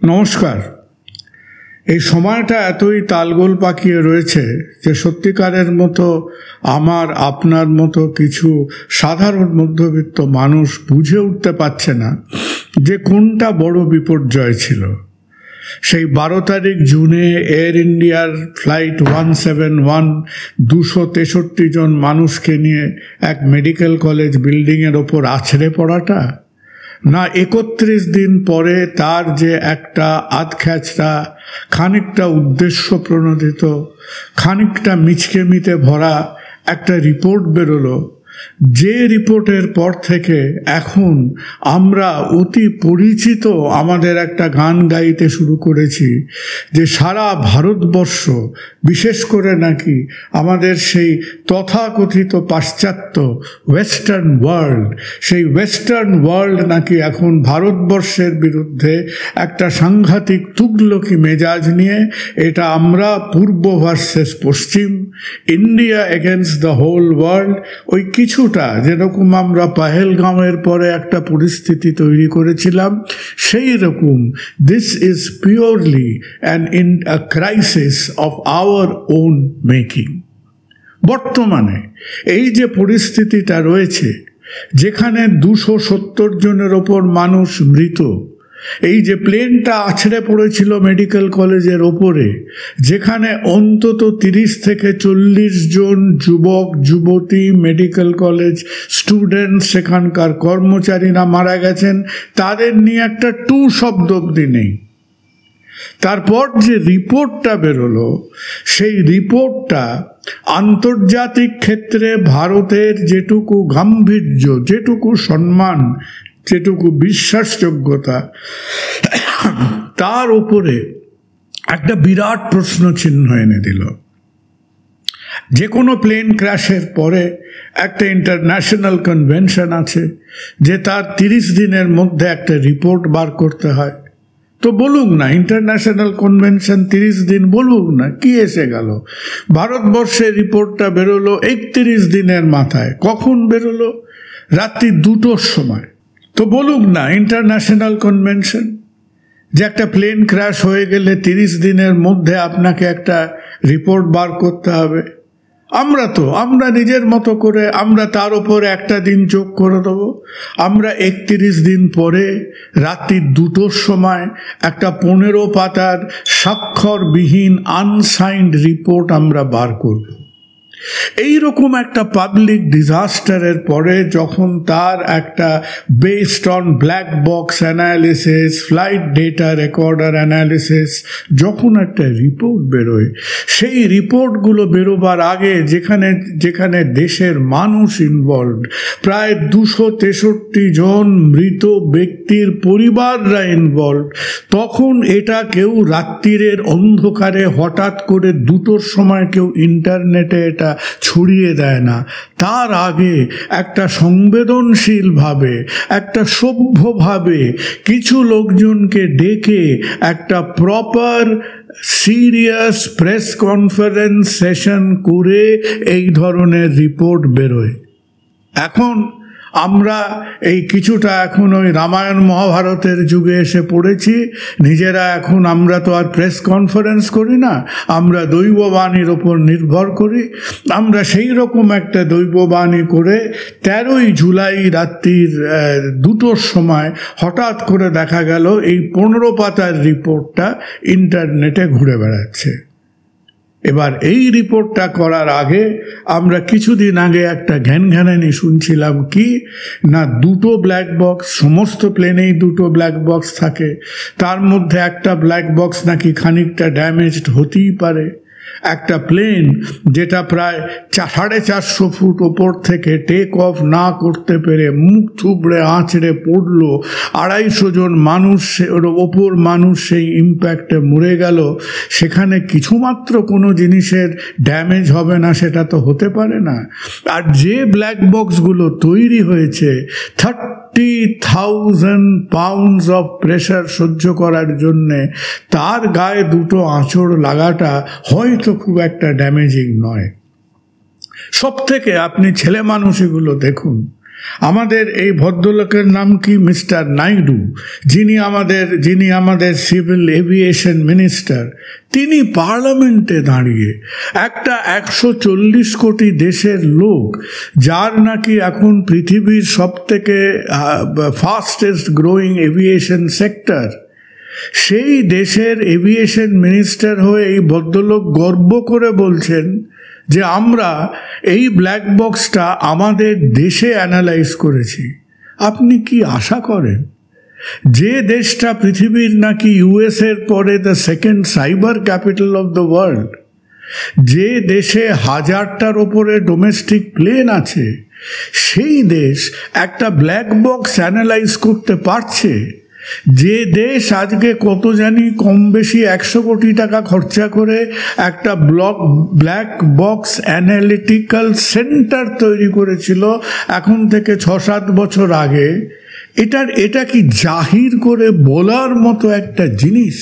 নমস্কার। এই সময়টা এতই তালগোল পাকিয়ে রয়েছে যে সত্যিকারের মতো আমার আপনার মতো কিছু সাধারণ মধ্যবিত্ত মানুষ বুঝে উঠতে পারছে না যে কোনটা বড় বিপর্যয় ছিল। সেই 12 তারিখ জুনে এয়ার ইন্ডিয়ার ফ্লাইট 171 263 জন মানুষকে নিয়ে এক মেডিকেল কলেজ বিল্ডিংয়ের ওপর আছড়ে পড়াটা, না 31 দিন পরে তার যে একটা আধখ্যাচড়া, খানিকটা উদ্দেশ্য প্রণোদিত, খানিকটা মিচকেমিতে ভরা একটা রিপোর্ট বেরোলো, যে রিপোর্টের পর থেকে এখন আমরা অতি পরিচিত আমাদের একটা গান গাইতে শুরু করেছি যে সারা ভারতবর্ষ, বিশেষ করে নাকি আমাদের সেই তথাকথিত পাশ্চাত্য ওয়েস্টার্ন ওয়ার্ল্ড, সেই ওয়েস্টার্ন ওয়ার্ল্ড নাকি এখন ভারতবর্ষের বিরুদ্ধে একটা সাংঘাতিক তুগলকি মেজাজ নিয়ে, এটা আমরা পূর্ব ভার্সেস পশ্চিম, India against the whole world, ওই কিছুটা যেরকম আমরা পাহেলগাঁওয়ের পরে একটা পরিস্থিতি তৈরি করেছিলাম সেই রকম this is purely an in a crisis of our own making. বর্তমানে এই যে পরিস্থিতিটা রয়েছে, যেখানে 270 জনের ওপর মানুষ মৃত, এই যে প্লেনটা আছড়ে পড়েছিল মেডিকেল কলেজের ওপরে, যেখানে অন্তত 30 থেকে 40 জন যুবক যুবতী, মেডিকেল কলেজ স্টুডেন্ট, সেখানকার কর্মচারীরা মারা গেছেন, তাদের নিয়ে একটা টু শব্দ অবধি নেই। তারপর যে রিপোর্টটা বেরোলো, সেই রিপোর্টটা আন্তর্জাতিক ক্ষেত্রে ভারতের যেটুকু গাম্ভীর্য, যেটুকু সম্মান, যেটুকু বিশ্বাসযোগ্যতা, তার উপরে একটা বিরাট প্রশ্ন চিহ্ন এনে দিল। যে কোনো প্লেন ক্র্যাশের পরে একটা ইন্টারন্যাশনাল কনভেনশন আছে যে তার 30 দিনের মধ্যে একটা রিপোর্ট বার করতে হয়। তো বলুক না, ইন্টারন্যাশনাল কনভেনশন 30 দিন বলুক না, কি এসে গেল? ভারতবর্ষের রিপোর্টটা বেরোলো 31 দিনের মাথায়। কখন বেরোলো? রাত্রি 2টোর সময়। তো বলুক না ইন্টারন্যাশনাল কনভেনশন যে একটা প্লেন ক্র্যাশ হয়ে গেলে 30 দিনের মধ্যে আপনাকে একটা রিপোর্ট বার করতে হবে। আমরা নিজের মতো করে আমরা তার উপরে একটা দিন যোগ করে দেবো। আমরা 31 দিন পরে রাত্রি 2টোর সময় একটা 15 পাতার স্বাক্ষরবিহীন আনসাইন্ড রিপোর্ট আমরা বার করব। এইরকম একটা পাবলিক ডিজাস্টারের পরে যখন তার একটা based on black box analysis, flight data recorder analysis, যখন একটা রিপোর্ট বেরোয়, সেই রিপোর্টগুলো বেরোবার আগে যেখানে যেখানে দেশের মানুষ ইনভলভড, প্রায় 263 জন মৃত ব্যক্তির পরিবাররা ইনভলভড, তখন এটা কেউ রাত্রিরের অন্ধকারে হঠাৎ করে 2টোর সময় কেউ ইন্টারনেটে এটা ছড়িয়ে দেয় না। তার আগে একটা সংবেদনশীলভাবে, একটা সভ্যভাবে কিছু লোকজনকে ডেকে একটা proper serious press conference session করে এই ধরনের রিপোর্ট বেরোয়। এখন আমরা এই কিছুটা এখন ওই রামায়ণ মহাভারতের যুগে এসে পড়েছি নিজেরা। এখন আমরা তো আর প্রেস কনফারেন্স করি না, আমরা দৈববাণীর ওপর নির্ভর করি। আমরা সেই রকম একটা দৈববাণী করে 13ই জুলাই রাত্রির 2টোর সময় হঠাৎ করে দেখা গেল এই 15 পাতার রিপোর্টটা ইন্টারনেটে ঘুরে বেড়াচ্ছে। এবার এই রিপোর্টটা করার আগে আমরা কিছুদিন আগে একটা ঘ্যানঘ্যানানি শুনছিলাম, কি না 2টো ব্ল্যাক বক্স, সমস্ত প্লেনেই 2টো ব্ল্যাক বক্স থাকে, তার মধ্যে একটা ব্ল্যাক বক্স নাকি খানিকটা ড্যামেজড হতেই পারে। একটা প্লেন যেটা প্রায় 450 ফুট ওপর থেকে টেক অফ না করতে পেরে মুখ থুবড়ে আঁচড়ে পড়লো, 250 জন মানুষ ওর ওপর মানুষ সেই ইম্প্যাক্টে মরে গেল। সেখানে কিছুমাত্র কোনো জিনিসের ড্যামেজ হবে না সেটা তো হতে পারে না। আর যে ব্ল্যাক বক্সগুলো তৈরি হয়েছে 30,000 পাউন্ডস অফ প্রেশার সহ্য করার জন্যে, তার গায়ে 2টো আঁচড় লাগাটা হয়তো খুব একটা ড্যামেজিং নয়। সব থেকে আপনি ছেলে মানুষগুলো দেখুন, আমাদের এই ভদ্রলোকের নাম কি? মিস্টার নাইডু, যিনি আমাদের সিভিল এভিয়েশন মিনিস্টার। তিনি পার্লামেন্টে দাঁড়িয়ে একটা 140 কোটি দেশের লোক, যার নাকি এখন পৃথিবীর সবথেকে ফাস্টেস্ট গ্রোয়িং এভিয়েশন সেক্টর, সেই দেশের এভিয়েশন মিনিস্টার হয়ে এই ভদ্রলোক গর্ব করে বলছেন যে আমরা এই ব্ল্যাক বক্সটা আমাদের দেশে অ্যানালাইজ করেছি। আপনি কি আশা করেন যে দেশটা পৃথিবীর নাকি ইউএসের পরে the second cyber capital of the world, যে দেশে 1000টার ওপরে ডোমেস্টিক প্লেন আছে, সেই দেশ একটা ব্ল্যাক বক্স অ্যানালাইজ করতে পারছে? যে দেশ আজকে কত জানি কম বেশি 100 কোটি টাকা খরচা করে একটা ব্ল্যাক বক্স অ্যানালিটিক্যাল সেন্টার তৈরি করেছিল এখন থেকে 6-7 বছর আগে, এটা কি জাহির করে বলার মতো একটা জিনিস?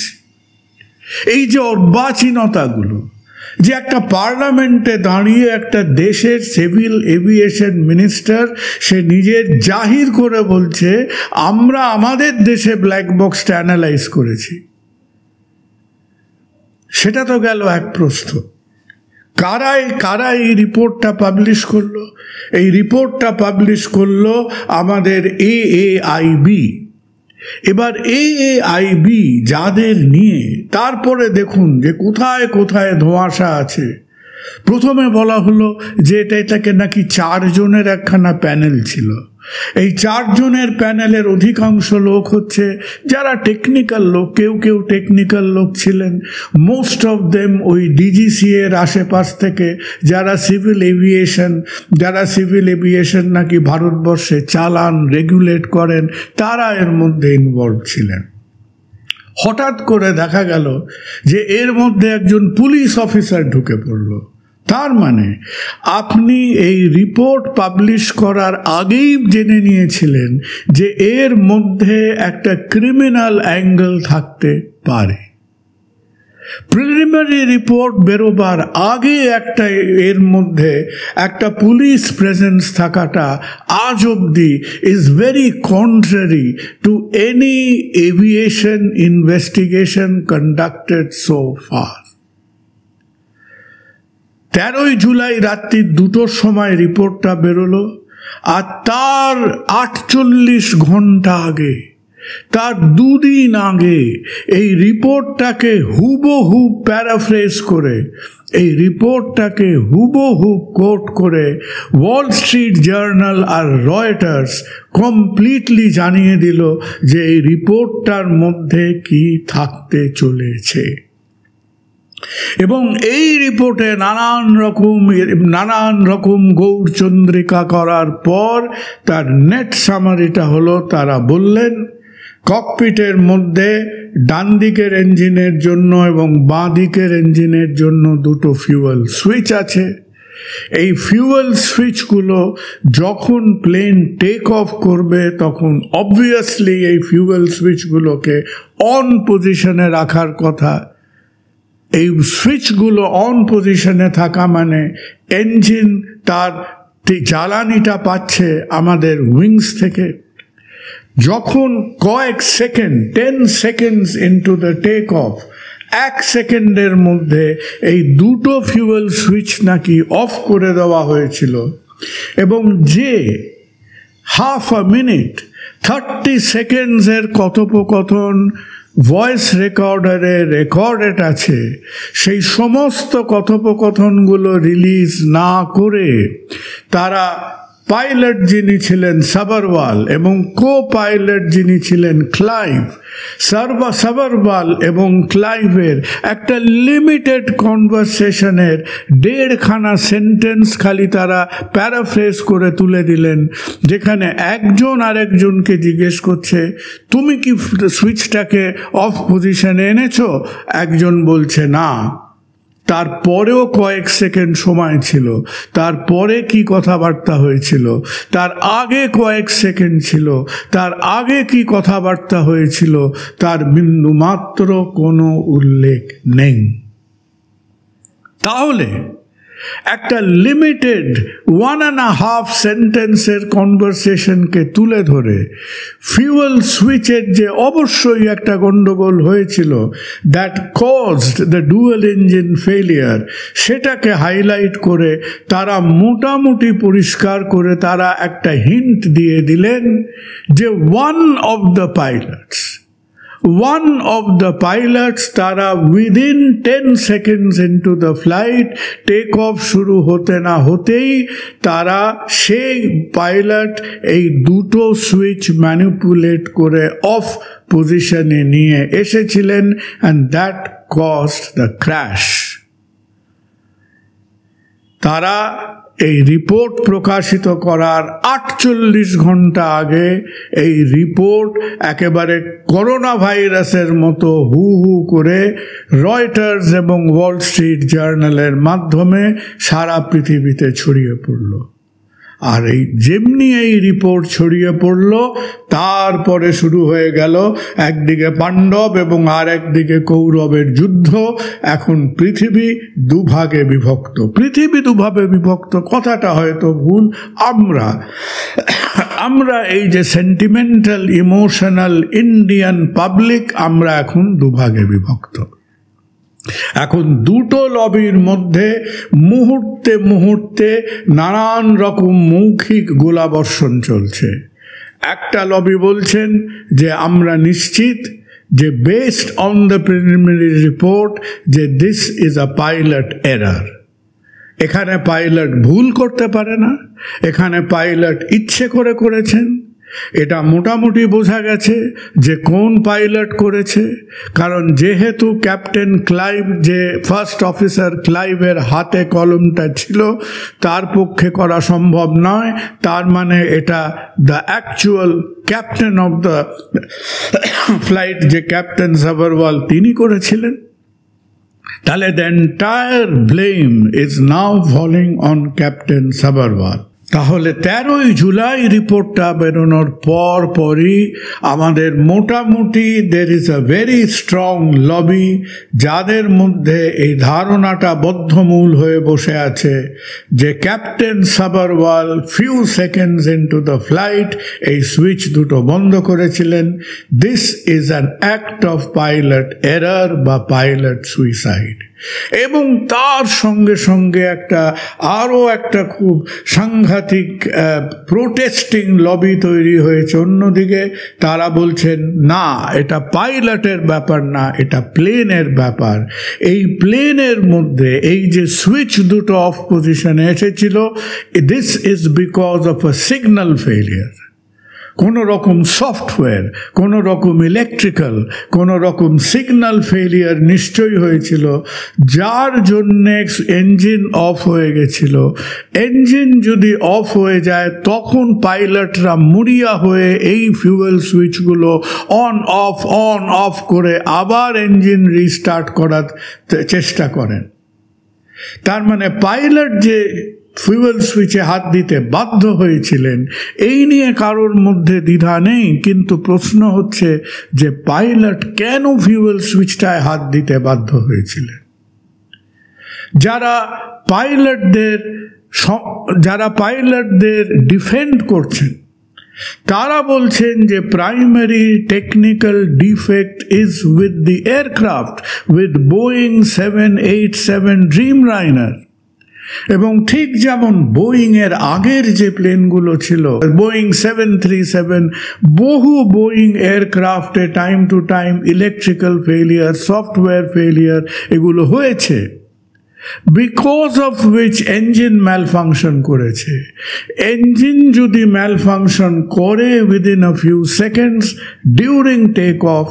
এই যে অর্বাচীনতাগুলো, যে একটা পার্লামেন্টে দাঁড়িয়ে একটা দেশের সিভিল এভিয়েশন মিনিস্টার সে নিজের জাহির করে বলছে আমরা আমাদের দেশে ব্ল্যাক বক্সটা অ্যানালাইজ করেছি, সেটা তো গেল এক প্রশ্ন। কারা এই রিপোর্টটা পাবলিশ করলো? এই রিপোর্টটা পাবলিশ করলো আমাদের AAIB। এবার AAIB যাদের নিয়ে, তারপরে দেখুন যে কোথায় কোথায় ধোঁয়াশা আছে। প্রথমে বলা হলো যে এটাকে নাকি 4 জনের একখানা প্যানেল ছিল। এই 4 জনের প্যানেলের অধিকাংশ লোক হচ্ছে যারা টেকনিক্যাল লোক, কেউ টেকনিক্যাল লোক ছিলেন, মোস্ট অফ দেম ওই DGCA এর আশেপাশ থেকে যারা সিভিল এভিয়েশন নাকি ভারতবর্ষে চালান, রেগুলেট করেন, তারা এর মধ্যে ইনভলভ ছিলেন। হঠাৎ করে দেখা গেল যে এর মধ্যে একজন পুলিশ অফিসার ঢুকে পড়ল। তার মানে আপনি এই রিপোর্ট পাবলিশ করার আগেই জেনে নিয়েছিলেন যে এর মধ্যে একটা ক্রিমিনাল অ্যাঙ্গেল থাকতে পারে। প্রিলিমিনারি রিপোর্ট বেরোবার আগে এর মধ্যে একটা পুলিশ প্রেজেন্স থাকাটা আজ অবধি is very contrary to any aviation investigation conducted so far. 13ই জুলাই রাত্রি 2টোর সময় রিপোর্টটা বেরোলো, আর তার 48 ঘন্টা আগে, তার 2 দিন আগে এই রিপোর্টটাকে হুবহু প্যারাফ্রেজ করে, এই রিপোর্টটাকে হুবহু কোট করে ওয়াল স্ট্রিট জার্নাল আর রয়টার্স কমপ্লিটলি জানিয়ে দিল যে এই রিপোর্টটার মধ্যে কি থাকতে চলেছে। এবং এই রিপোর্টে নানান রকম গৌরচন্দ্রিকা করার পর তার নেট সামারিটা হলো, তারা বললেন ককপিটের মধ্যে ডান দিকের ইঞ্জিনের জন্য এবং বাঁ দিকের ইঞ্জিনের জন্য 2টো ফিউয়েল সুইচ আছে। এই ফিউয়েল সুইচগুলো যখন প্লেন টেক অফ করবে তখন অবভিয়াসলি এই ফিউয়েল সুইচগুলোকে অন পজিশনে রাখার কথা। এই সুইচগুলো অন পজিশনে থাকা মানে ইঞ্জিন তার জ্বালানিটা পাচ্ছে আমাদের উইংস থেকে। যখন কয়েক second, 10 seconds into the take off, 1 সেকেন্ডের মধ্যে এই 2টো ফিউয়েল সুইচ নাকি অফ করে দেওয়া হয়েছিল, এবং যে হাফ আ মিনিট 30 সেকেন্ডসের কথোপকথন ভয়েস রেকর্ডারে রেকর্ডেড আছে, সেই সমস্ত কথোপকথনগুলো রিলিজ না করে তারা পাইলট যিনি ছিলেন সাবারওয়াল এবং কো পাইলট যিনি ছিলেন ক্লাইভ, সাবারওয়াল এবং ক্লাইভের একটা লিমিটেড কনভারসেশনের 1.5খানা সেন্টেন্স খালি তারা প্যারাফ্রেজ করে তুলে দিলেন, যেখানে একজন আরেকজনকে জিজ্ঞেস করছে তুমি কি সুইচটাকে অফ পজিশনে এনেছো? একজন বলছে না। তারপরেও কয়েক সেকেন্ড সময় ছিল, তারপরে কি কথাবার্তা হয়েছিল, তার আগে কয়েক সেকেন্ড ছিল, তার আগে কি কথাবার্তা হয়েছিল, তার বিন্দুমাত্র কোনো উল্লেখ নেই। তাহলে একটা লিমিটেড 1.5 সেন্টেন্সের কনভারসেশনকে তুলে ধরে ফিউয়েল সুইচের যে অবশ্যই একটা গন্ডগোল হয়েছিল, that caused the dual engine failure, সেটাকে হাইলাইট করে তারা মোটামুটি পরিষ্কার করে তারা একটা হিন্ট দিয়ে দিলেন যে one of the pilots তারা within 10 seconds into the flight take off শুরু হতে না হতেই তারা সেই পাইলট এই দুটো সুইচ ম্যানিপুলেট করে অফ পজিশনে নিয়ে এসেছিলেন, and that caused the crash. তারা এই রিপোর্ট প্রকাশিত করার 48 ঘন্টা আগে এই রিপোর্ট একেবারে করোনা ভাইরাসের মতো হু হু করে রয়টার্স এবং ওয়াল স্ট্রিট জার্নালের মাধ্যমে সারা পৃথিবীতে ছড়িয়ে পড়ল। আর এই যেমনি এই রিপোর্ট ছড়িয়ে পড়ল, তারপরে শুরু হয়ে গেল একদিকে পাণ্ডব এবং আর একদিকে কৌরবের যুদ্ধ। এখন পৃথিবী দুভাগে বিভক্ত। পৃথিবী দুভাগে বিভক্ত কথাটা হয়তো ভুল। আমরা এই যে সেন্টিমেন্টাল ইমোশনাল ইন্ডিয়ান পাবলিক, আমরা এখন দুভাগে বিভক্ত। এখন দুটো লবির মধ্যে মুহূর্তে মুহূর্তে নানান রকম মৌখিক গোলাবর্ষণ চলছে। একটা লবি বলছেন যে আমরা নিশ্চিত যে based on the preliminary report যে this is a pilot error, এখানে পাইলট ভুল করতে পারে না, এখানে পাইলট ইচ্ছে করে করেছেন। এটা মোটামুটি বোঝা গেছে যে কোন পাইলট করেছে, কারণ যেহেতু ক্যাপ্টেন ক্লাইভ, যে ফার্স্ট অফিসার ক্লাইভের হাতে কলমটা ছিল, তার পক্ষে করা সম্ভব নয়। তার মানে এটা the actual captain of the flight, যে ক্যাপ্টেন সাভারওয়াল, তিনি করেছিলেন। তাহলে the entire blame is now falling on captain Sabharwal. তাহলে 13 জুলাই রিপোর্টটা বেরোনোর পরই আমাদের মোটামুটি there is a very strong lobby, যাদের মধ্যে এই ধারণাটা বদ্ধমূল হয়ে বসে আছে যে captain Sabharwal few seconds into the flight এই সুইচ দুটো বন্ধ করেছিলেন। This is an act of pilot error বা পাইলট সুইসাইড। এবং তার সঙ্গে সঙ্গে আরও একটা খুব সাংঘাতিক প্রোটেস্টিং লবি তৈরি হয়েছে অন্যদিকে। তারা বলছেন না, এটা পাইলটের ব্যাপার না, এটা প্লেনের ব্যাপার। এই প্লেনের মধ্যে এই যে সুইচ দুটো অফ পজিশনে এসেছিল, this is because of a signal failure. কোনো রকম সফটওয়্যার, কোনো রকম ইলেকট্রিক্যাল, কোনো রকম সিগন্যাল ফেলিয়ার নিশ্চয়ই হয়েছিল, যার জন্যে ইঞ্জিন অফ হয়ে গেছিল। ইঞ্জিন যদি অফ হয়ে যায় তখন পাইলটরা মুড়িয়া হয়ে এই ফিউয়েল সুইচগুলো অন অফ করে আবার ইঞ্জিন রিস্টার্ট করার চেষ্টা করেন। তার মানে পাইলট যে ফিউয়েল সুইচে হাত দিতে বাধ্য হয়েছিলেন, এই নিয়ে কারোর মধ্যে দ্বিধা নেই। কিন্তু প্রশ্ন হচ্ছে যে পাইলট কেন ফিউয়েল সুইচটায় হাত দিতে বাধ্য হয়েছিলেন? যারা পাইলটদের ডিফেন্ড করছেন তারা বলছেন যে primary technical defect is with the aircraft, with Boeing 787 Dreamliner. এবং ঠিক যেমন বোয়িং এর আগের যে প্লেনগুলো ছিল, বোয়িং 737, বহু বোয়িং এয়ারক্রাফটে time to time electrical failure, software failure এগুলো হয়েছে, because of which engine malfunction করেছে। ইঞ্জিন যদি ম্যালফাংশন করে within a few seconds during take off,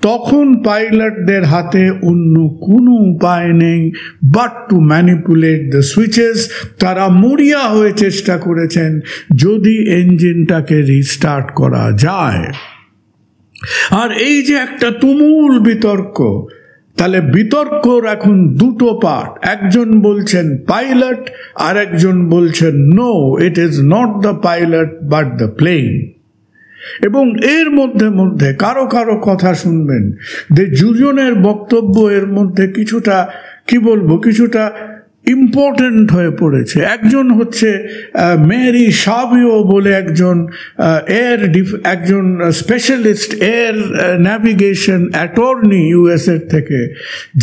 তখন পাইলটদের হাতে অন্য কোনো উপায় নেই but to manipulate the switches. তারা মরিয়া হয়ে চেষ্টা করেছেন যদি ইঞ্জিনটাকে রিস্টার্ট করা যায়। আর এই যে একটা তুমুল বিতর্ক, তাহলে বিতর্কর এখন দুটো পার্ট। একজন বলছেন পাইলট, আর একজন বলছেন no, it is not the pilot but the plane. এবং এর মধ্যে কারো কারো কথা শুনবেন যে দুজনের বক্তব্য এর মধ্যে কিছুটা কিছুটা ইম্পর্ট্যান্ট হয়ে পড়েছে। একজন হচ্ছে মেরি সাভিও বলে একজন একজন স্পেশালিস্ট এয়ার ন্যাভিগেশন অ্যাটর্নি ইউএসএর থেকে,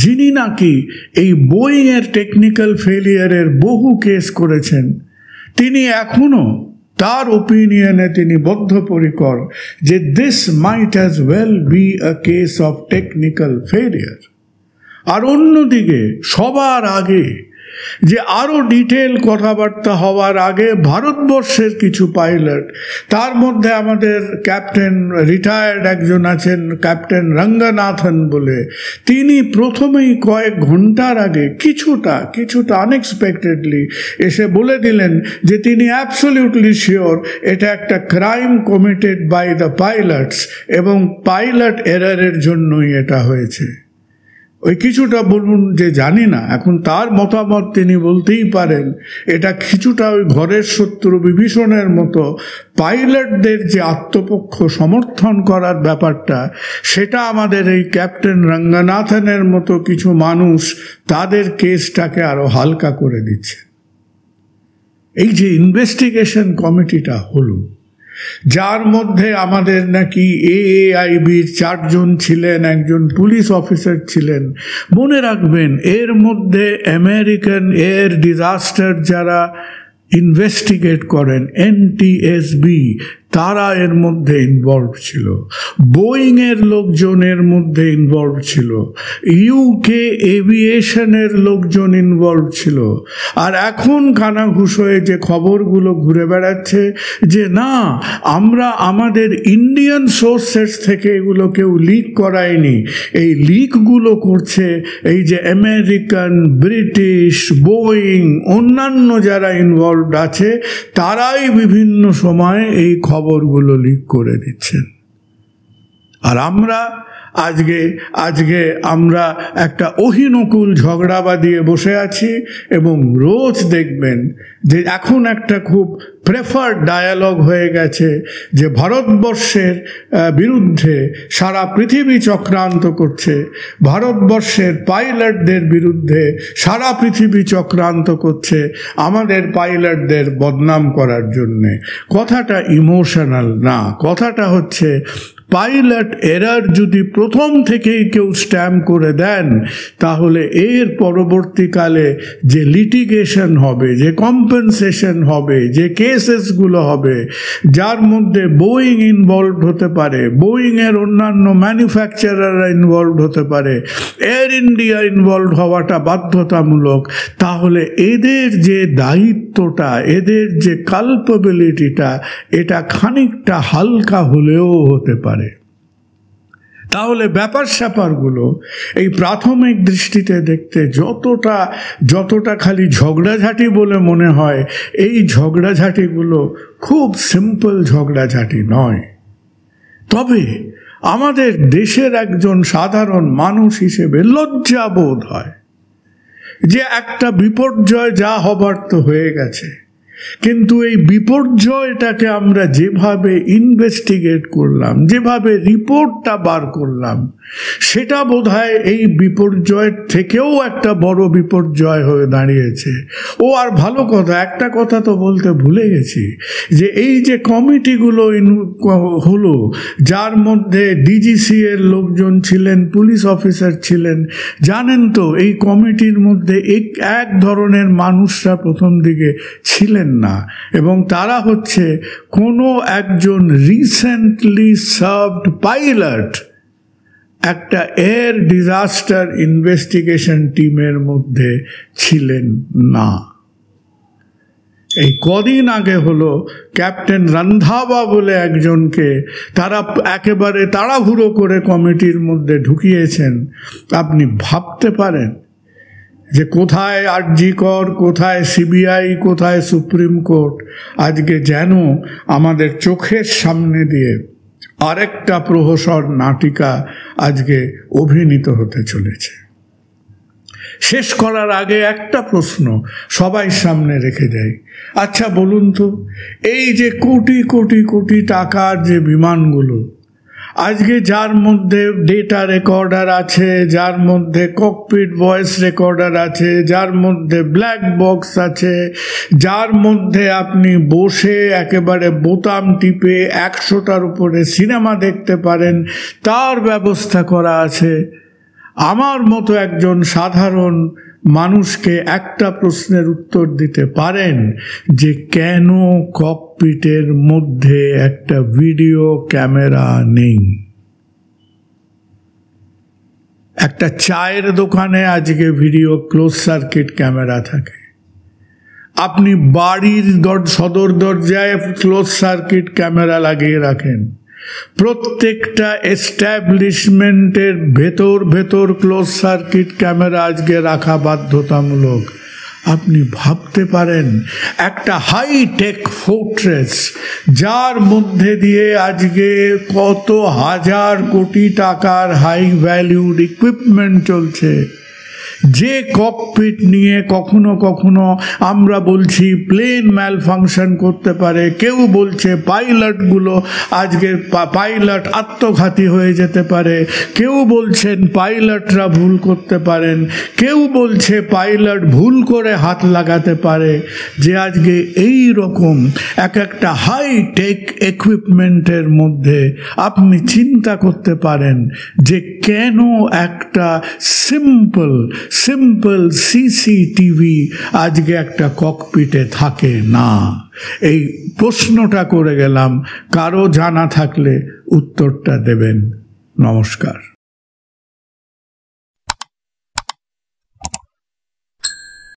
যিনি নাকি এই বোয়িংয়ের টেকনিক্যাল ফেলিয়ারের বহু কেস করেছেন। তিনি এখনও তার ওপিনিয়নে তিনি বদ্ধপরিকর যে this might as well be a case of technical failure. আর অন্যদিকে সবার আগে যে আরও ডিটেল কথাবার্তা হওয়ার আগে ভারতবর্ষের কিছু পাইলট, তার মধ্যে আমাদের ক্যাপ্টেন রিটায়ার্ড একজন আছেন ক্যাপ্টেন রঙ্গনাথন বলে, তিনি প্রথমেই কয়েক ঘন্টার আগে কিছুটা আনএক্সপেক্টেডলি এসে বলে দিলেন যে তিনি অ্যাবসলিউটলি শিওর এটা একটা crime committed by the pilots এবং পাইলট এরারের জন্যই এটা হয়েছে। ওই কিছুটা বলুন যে জানি না, এখন তার মতামত তিনি বলতেই পারেন। এটা কিছুটা ওই ঘরের শত্রু বিভীষণের মতো পাইলটদের যে আত্মপক্ষ সমর্থন করার ব্যাপারটা, সেটা আমাদের এই ক্যাপ্টেন রঙ্গনাথনের মতো কিছু মানুষ তাদের কেসটাকে আরো হালকা করে দিচ্ছে। এই যে ইনভেস্টিগেশন কমিটিটা হলো, যার মধ্যে আমাদের নাকি AAIBর 4 জন ছিলেন, একজন পুলিশ অফিসার ছিলেন। মনে রাখবেন, এর মধ্যে আমেরিকান এয়ার ডিজাস্টার যারা ইনভেস্টিগেট করেন NTSB, তারা এর মধ্যে ইনভলভ ছিল। বোয়িংয়ের লোকজনের মধ্যে ইনভলভ ছিল, UK এভিয়েশনের লোকজন ইনভলভ ছিল। আর এখন কানাঘুষ হয়ে যে খবরগুলো ঘুরে বেড়াচ্ছে যে না, আমরা আমাদের ইন্ডিয়ান সোর্সেস থেকে এগুলো কেউ লিক করায়নি, এই লিকগুলো করছে এই যে আমেরিকান, ব্রিটিশ, বোয়িং, অন্যান্য যারা ইনভলভ আছে, তারাই বিভিন্ন সময় এই খবরগুলো লিক করে দিচ্ছেন। আর আমরা আজকে আমরা একটা অহিনকুল ঝগড়া বাঁধিয়ে বসে আছি। এবং রোজ দেখবেন যে এখন একটা খুব প্রেফার্ড ডায়ালগ হয়ে গেছে যে ভারতবর্ষের বিরুদ্ধে সারা পৃথিবী চক্রান্ত করছে, ভারতবর্ষের পাইলটদের বিরুদ্ধে সারা পৃথিবী চক্রান্ত করছে আমাদের পাইলটদের বদনাম করার জন্যে। কথাটা ইমোশনাল না, কথাটা হচ্ছে পাইলট এরার যদি প্রথম থেকেই কেউ স্ট্যাম্প করে দেন, তাহলে এর পরবর্তীকালে যে লিটিগেশন হবে, যে কম্পেনসেশন হবে, যে কেসেসগুলো হবে, যার মধ্যে বোয়িং ইনভলভ হতে পারে, বোয়িংয়ের অন্যান্য ম্যানুফ্যাকচারাররা ইনভলভ হতে পারে, এয়ার ইন্ডিয়া ইনভলভ হওয়াটা বাধ্যতামূলক, তাহলে এদের যে দায়িত্বটা, এদের যে কালপেবিলিটিটা, এটা খানিকটা হালকা হলেও হতে পারে। তাহলে ব্যাপার স্যাপারগুলো এই প্রাথমিক দৃষ্টিতে দেখতে যতটা খালি ঝগড়াঝাটি বলে মনে হয়, এই ঝগড়াঝাটিগুলো খুব সিম্পল ঝগড়াঝাটি নয়। তবে আমাদের দেশের একজন সাধারণ মানুষ হিসেবে লজ্জা বোধ হয় যে একটা বিপর্যয় যা হবার তো হয়ে গেছে, কিন্তু এই বিপর্যয়টাকে আমরা যেভাবে ইনভেস্টিগেট করলাম, যেভাবে রিপোর্টটা বার করলাম, সেটা বোধহয় এই বিপর্যয়ের থেকেও একটা বড় বিপর্যয় হয়ে দাঁড়িয়েছে। ও আর ভালো কথা, একটা কথা তো বলতে ভুলে গেছি, যে এই যে কমিটিগুলো হলো, যার মধ্যে DGC এর লোকজন ছিলেন, পুলিশ অফিসার ছিলেন, জানেন তো এই কমিটির মধ্যে এক ধরনের মানুষরা প্রথম দিকে ছিলেন না, এবং তারা হচ্ছে কোনো একজন রিসেন্টলি সার্ভড পাইলট একটা এয়ার ডিজাস্টার ইনভেস্টিগেশন টিমের মধ্যে ছিলেন না। এই কদিন আগে হলো ক্যাপ্টেন রন্ধাবা বলে একজনকে তারা একেবারে তাড়াহুড়ো করে কমিটির মধ্যে ঢুকিয়েছেন। আপনি ভাবতে পারেন যে কোথায় আরজিকর, কোথায় CBI, কোথায় সুপ্রিম কোর্ট, আজকে যেন আমাদের চোখের সামনে দিয়ে আরেকটা প্রহসন নাটিকা আজকে অভিনীত হতে চলেছে। শেষ করার আগে একটা প্রশ্ন সবাই সামনে রেখে যাই। আচ্ছা বলুন তো, এই যে কোটি কোটি কোটি টাকার যে বিমানগুলো, আজকে যার মধ্যে ডেটা রেকর্ডার আছে, যার মধ্যে ককপিট ভয়েস রেকর্ডার আছে, যার মধ্যে ব্ল্যাক বক্স আছে, যার মধ্যে আপনি বসে একেবারে বোতাম টিপে 100টার উপরে সিনেমা দেখতে পারেন, তার ব্যবস্থা করা আছে। আমার মতো একজন সাধারণ মানুষকে একটা প্রশ্নের উত্তর দিতে পারেন যে কেন ককপিটের মধ্যে একটা ভিডিও ক্যামেরা নেই? একটা চায়ের দোকানে আজকে ভিডিও ক্লোজ সার্কিট ক্যামেরা থাকে, আপনি বাড়ির সদর দরজায় ক্লোজ সার্কিট ক্যামেরা লাগিয়ে রাখেন, প্রত্যেকটা এস্টাবলিশমেন্টের ভেতর ক্লোজ সার্কিট ক্যামেরা আজকে রাখা বাধ্যতামূলক। আপনি ভাবতে পারেন একটা হাইটেক ফোর্ট্রেস, যার মধ্যে দিয়ে আজকে কত হাজার কোটি টাকার হাই ভ্যালুড ইকুইপমেন্ট চলছে, যে ককপিট নিয়ে কখনো কখনো আমরা বলছি প্লেন ম্যাল ফাংশন করতে পারে, কেউ বলছে পাইলটগুলো আজকে পাইলট আত্মঘাতী হয়ে যেতে পারে, কেউ বলছেন পাইলটরা ভুল করতে পারেন, কেউ বলছে পাইলট ভুল করে হাত লাগাতে পারে, যে আজকে এই রকম একটা হাইটেক ইকুইপমেন্টের মধ্যে আপনি চিন্তা করতে পারেন যে কেন একটা সিম্পল সিসিটিভি আজকে একটা ককপিটে থাকে না। এই প্রশ্নটা করে গেলাম, কারো জানা থাকলে উত্তরটা দেবেন। নমস্কার।